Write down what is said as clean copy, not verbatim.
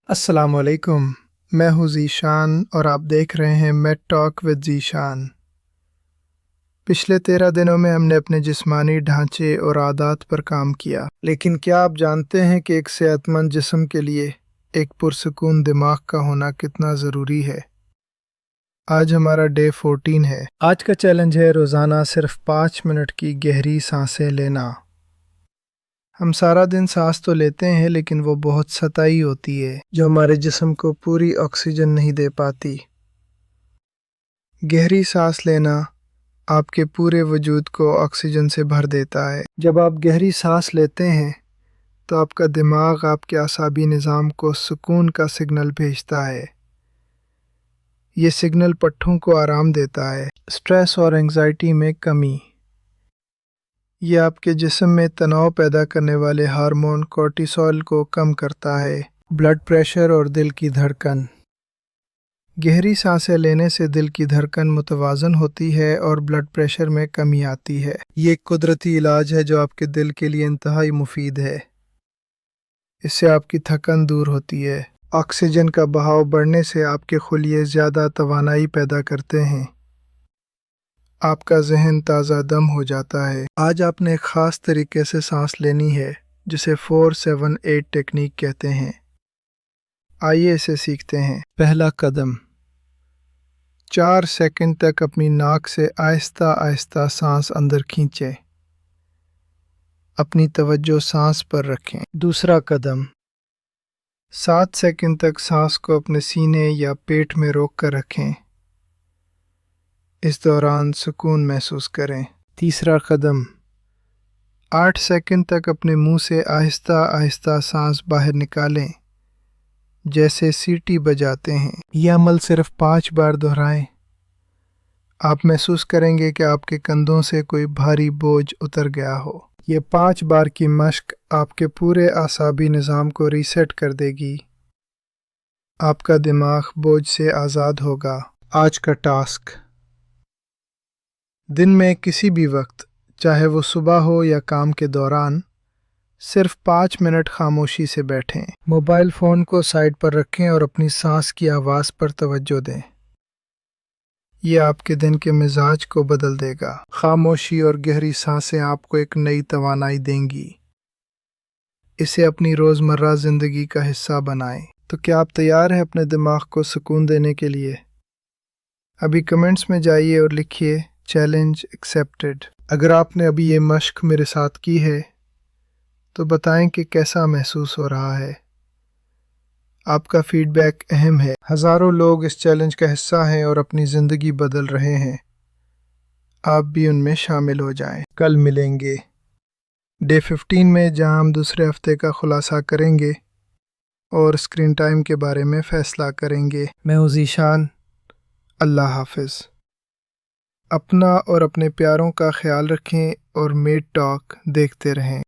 अस्सलामुअलैकुम। मैं हूँ ज़ीशान और आप देख रहे हैं मेड टॉक विद ज़ीशान। पिछले 13 दिनों में हमने अपने जिस्मानी ढांचे और आदत पर काम किया, लेकिन क्या आप जानते हैं कि एक सेहतमंद जिस्म के लिए एक पुरसकून दिमाग का होना कितना ज़रूरी है। आज हमारा डे 14 है। आज का चैलेंज है रोज़ाना सिर्फ 5 मिनट की गहरी सांसें लेना। हम सारा दिन सांस तो लेते हैं, लेकिन वो बहुत सतही होती है जो हमारे जिस्म को पूरी ऑक्सीजन नहीं दे पाती। गहरी सांस लेना आपके पूरे वजूद को ऑक्सीजन से भर देता है। जब आप गहरी सांस लेते हैं तो आपका दिमाग आपके आसाबी निज़ाम को सुकून का सिग्नल भेजता है। ये सिग्नल पट्ठों को आराम देता है। स्ट्रेस और एंजाइटी में कमी। ये आपके जिस्म में तनाव पैदा करने वाले हार्मोन कोर्टिसोल को कम करता है। ब्लड प्रेशर और दिल की धड़कन। गहरी सांसें लेने से दिल की धड़कन मुतवाज़न होती है और ब्लड प्रेशर में कमी आती है। ये एक कुदरती इलाज है जो आपके दिल के लिए इंतहाई मुफीद है। इससे आपकी थकन दूर होती है। ऑक्सीजन का बहाव बढ़ने से आपके खुलिये ज़्यादा तवानाई पैदा करते हैं। आपका जहन ताज़ा दम हो जाता है। आज आपने एक ख़ास तरीके से सांस लेनी है जिसे 4-7-8 टेक्निक कहते हैं। आइए इसे सीखते हैं। पहला कदम, 4 सेकंड तक अपनी नाक से आहिस्ता आहिस्ता सांस अंदर खींचें। अपनी तवज्जो सांस पर रखें। दूसरा कदम, 7 सेकंड तक सांस को अपने सीने या पेट में रोक कर रखें। इस दौरान सुकून महसूस करें। तीसरा कदम, 8 सेकंड तक अपने मुंह से आहिस्ता आहिस्ता सांस बाहर निकालें, जैसे सीटी बजाते हैं। यह अमल सिर्फ 5 बार दोहराएं। आप महसूस करेंगे कि आपके कंधों से कोई भारी बोझ उतर गया हो। ये 5 बार की मश्क आपके पूरे आसाबी निज़ाम को रीसेट कर देगी। आपका दिमाग बोझ से आज़ाद होगा। आज का टास्क, दिन में किसी भी वक्त, चाहे वो सुबह हो या काम के दौरान, सिर्फ 5 मिनट खामोशी से बैठें। मोबाइल फ़ोन को साइड पर रखें और अपनी सांस की आवाज़ पर तवज्जो दें। ये आपके दिन के मिजाज को बदल देगा। खामोशी और गहरी सांसें आपको एक नई तवानाई देंगी। इसे अपनी रोज़मर्रा ज़िंदगी का हिस्सा बनाएं। तो क्या आप तैयार हैं अपने दिमाग को सुकून देने के लिए? अभी कमेंट्स में जाइए और लिखिए चैलेंज एक्सेप्टेड। अगर आपने अभी ये मश्क मेरे साथ की है तो बताएं कि कैसा महसूस हो रहा है। आपका फीडबैक अहम है। हज़ारों लोग इस चैलेंज का हिस्सा हैं और अपनी ज़िंदगी बदल रहे हैं। आप भी उनमें शामिल हो जाएं। कल मिलेंगे डे 15 में, जहां हम दूसरे हफ्ते का खुलासा करेंगे और स्क्रीन टाइम के बारे में फ़ैसला करेंगे। मैं हूँ ज़ीशान। अल्लाह हाफ़िज़। अपना और अपने प्यारों का ख्याल रखें और मेड टॉक देखते रहें।